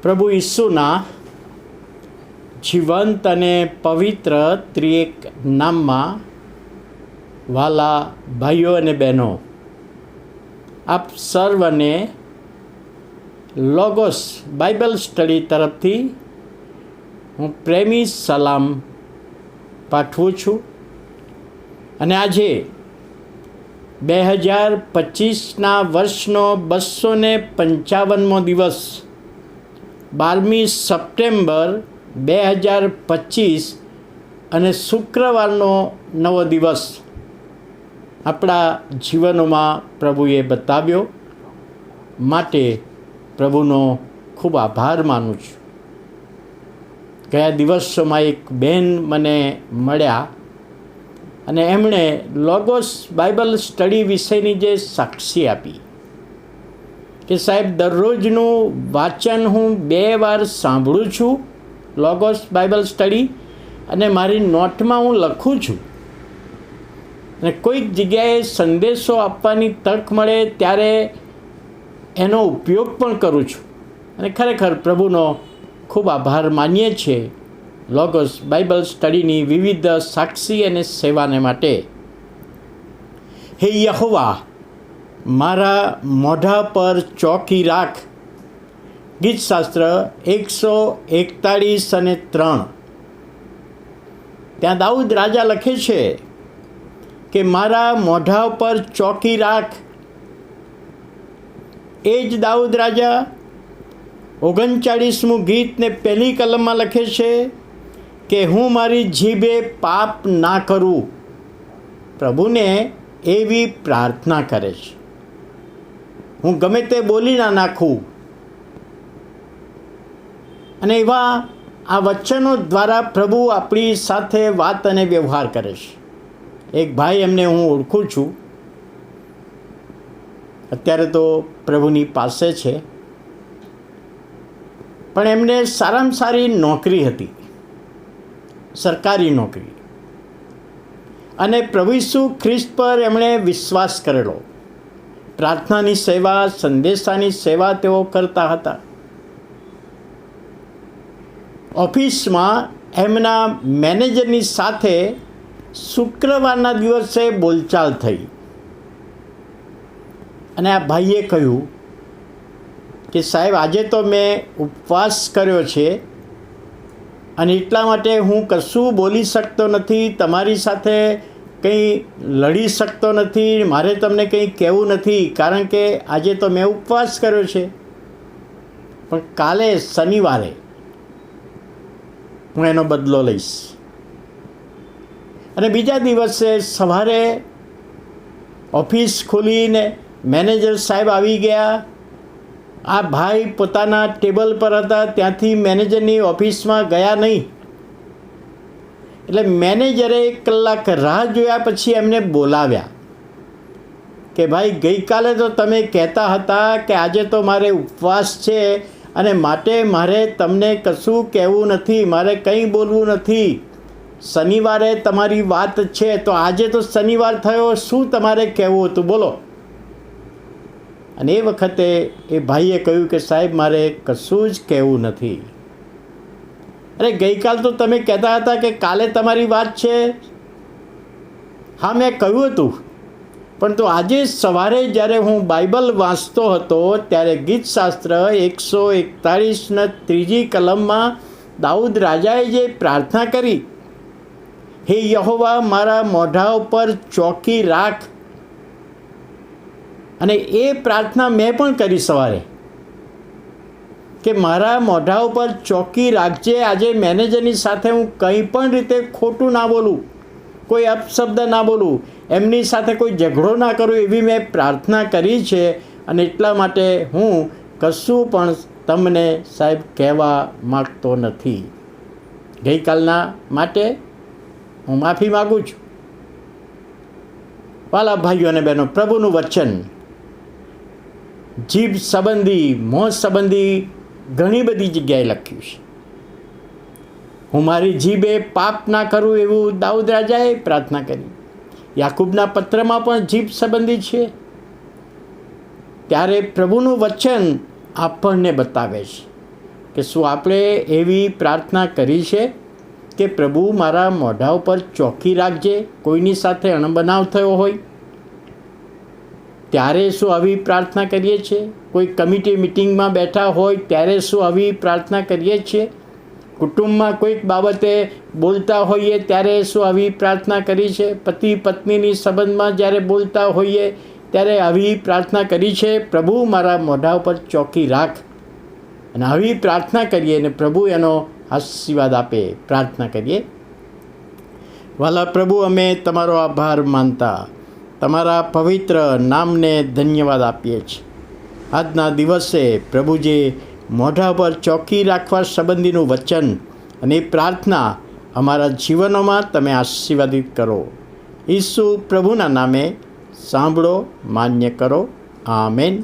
પ્રભુ ઈસુના જીવંત અને પવિત્ર ત્રિએક નામમાં વાલા ભાઈઓ અને બહેનો, આપ સર્વને લોગોસ બાઇબલ સ્ટડી તરફથી હું પ્રેમી સલામ પાઠવું છું. અને આજે 2025ના વર્ષનો 255મો દિવસ 12મી સપ્ટેમ્બર 2025 અને શુક્રવારનો નવો દિવસ આપણા જીવનોમાં પ્રભુએ બતાવ્યો, માટે પ્રભુનો ખૂબ આભાર માનું છું. ગયા દિવસોમાં એક બહેન મને મળ્યા અને એમણે લોગોસ બાઇબલ સ્ટડી વિશેની જે સાક્ષી આપી કે સાહેબ, દરરોજનું વાંચન હું 2 વાર સાંભળું છું લોગોસ બાઇબલ સ્ટડી, અને મારી નોટમાં હું લખું છું, અને કોઈક જગ્યાએ સંદેશો આપવાની તક મળે ત્યારે એનો ઉપયોગ પણ કરું છું. અને ખરેખર પ્રભુનો ખૂબ આભાર માનીએ છીએ લોગોસ બાઇબલ સ્ટડીની વિવિધ સાક્ષી અને સેવાને માટે. હે યહોવા, મારા મોઢા પર ચોકી રાખ. ગીતશાસ્ત્ર 141 અને 3. ત્યાં દાઉદ રાજા લખે છે કે મારા મોઢા પર ચોકી રાખ. એ જ દાઉદ રાજા 39મું ગીતને 1લી કલમમાં લખે છે કે હું મારી જીભે પાપ ના કરું. પ્રભુને એવી પ્રાર્થના કરે છે, હું ગમે તે બોલી ના નાખું. અને એવા આ વચનો દ્વારા પ્રભુ આપણી સાથે વાત અને વ્યવહાર કરે છે. એક ભાઈ એમને હું ઓળખું છું, અત્યારે તો પ્રભુની પાસે છે, પણ એમને સારામાં સારી નોકરી હતી, સરકારી નોકરી, અને પ્રભુ ઈસુ ખ્રિસ્ત પર એમણે વિશ્વાસ કરેલો. પ્રાર્થનાની સેવા, સંદેશાની સેવા તેઓ કરતા હતા. ઓફિસમાં એમના મેનેજરની સાથે શુક્રવારના દિવસે બોલચાલ થઈ, અને આ ભાઈએ કહ્યું કે સાહેબ, આજે તો મેં ઉપવાસ કર્યો છે અને એટલા માટે હું કશું બોલી શકતો નથી, તમારી સાથે કંઈ લડી શકતો નથી, મારે તમને કંઈ કહેવું નથી, કારણ કે આજે તો મેં ઉપવાસ કર્યો છે. પણ કાલે શનિવારે હું એનો બદલો લઈશ. અને બીજા દિવસે સવારે ઓફિસ ખોલીને મેનેજર સાહેબ આવી ગયા. આ ભાઈ પોતાના ટેબલ પર હતા, ત્યાંથી મેનેજરની ઓફિસમાં ગયા નહીં. એટલે મેનેજરે 1 કલાક રાહ જોયા પછી એમને બોલાવ્યા કે ભાઈ, ગઈકાલે તો તમે કહેતા હતા કે આજે તો મારે ઉપવાસ છે અને માટે મારે તમને કશું કહેવું નથી, મારે કંઈ બોલવું નથી. શનિવારે તમારી વાત છે, તો આજે તો શનિવાર થયો, શું તમારે કહેવું હતું, બોલો. અને એ વખતે એ ભાઈએ કહ્યું કે સાહેબ, મારે કશું જ કહેવું નથી. અરે, ગઈકાલ તો તમે કહેતા હતા કે કાલે તમારી વાત છે. હા, મેં કહ્યું હતું, પણ તો આજે સવારે જ્યારે હું બાઇબલ વાંચતો હતો ત્યારે ગીતશાસ્ત્ર 141 3જી કલમમાં દાઉદ રાજાએ જે પ્રાર્થના કરી, હે યહોવા, મારા મોઢા ઉપર ચોકી રાખ. અને એ પ્રાર્થના મેં પણ કરી સવારે કે મારા મોઢા ઉપર ચોકી રાખજે. આજે મેનેજરની સાથે હું કંઈ પણ રીતે ખોટું ના બોલું, કોઈ અપશબ્દ ના બોલું, એમની સાથે કોઈ ઝઘડો ના કરું, એવી મેં પ્રાર્થના કરી છે. અને એટલા માટે હું કશું પણ તમને સાહેબ કહેવા માગતો નથી. ગઈકાલના માટે હું માફી માગું છું. વાલા ભાઈઓ અને બહેનો, પ્રભુનું વચન જીભ સંબંધી, મોં સંબંધી ઘણી બધી જગ્યાએ લખ્યું છે. હું મારી જીભે પાપ ના કરું, એવું દાઉદ રાજાએ પ્રાર્થના કરી. યાકૂબના પત્રમાં પણ જીભ સંબંધી છે. ત્યારે પ્રભુનું વચન આપણને બતાવે છે કે શું આપણે એવી પ્રાર્થના કરી છે કે પ્રભુ મારા મોઢા ઉપર ચોખ્ખી રાખજે? કોઈની સાથે અણબનાવ થયો હોય ત્યારે શું આવી પ્રાર્થના કરીએ છીએ? કોઈ કમિટી મિટિંગમાં બેઠા હોય ત્યારે શું આવી પ્રાર્થના કરીએ છીએ? કુટુંબમાં કોઈક બાબતે બોલતા હોઈએ ત્યારે શું આવી પ્રાર્થના કરી છે? પતિ પત્નીની સંબંધમાં જ્યારે બોલતા હોઈએ ત્યારે આવી પ્રાર્થના કરી છે, પ્રભુ મારા મોઢા ઉપર ચોકી રાખ? અને આવી પ્રાર્થના કરીએ અને પ્રભુ એનો આશીર્વાદ આપે. પ્રાર્થના કરીએ. વાલા પ્રભુ, અમે તમારો આભાર માનતા તમારા પવિત્ર નામને ધન્યવાદ આપીએ છીએ. આજના દિવસે પ્રભુજી મોઢા પર ચોકી રાખવા સંબંધીનું વચન અને પ્રાર્થના અમારા જીવનોમાં તમે આશીર્વાદિત કરો. ઈસુ પ્રભુના નામે સાંભળો, માન્ય કરો. આમેન.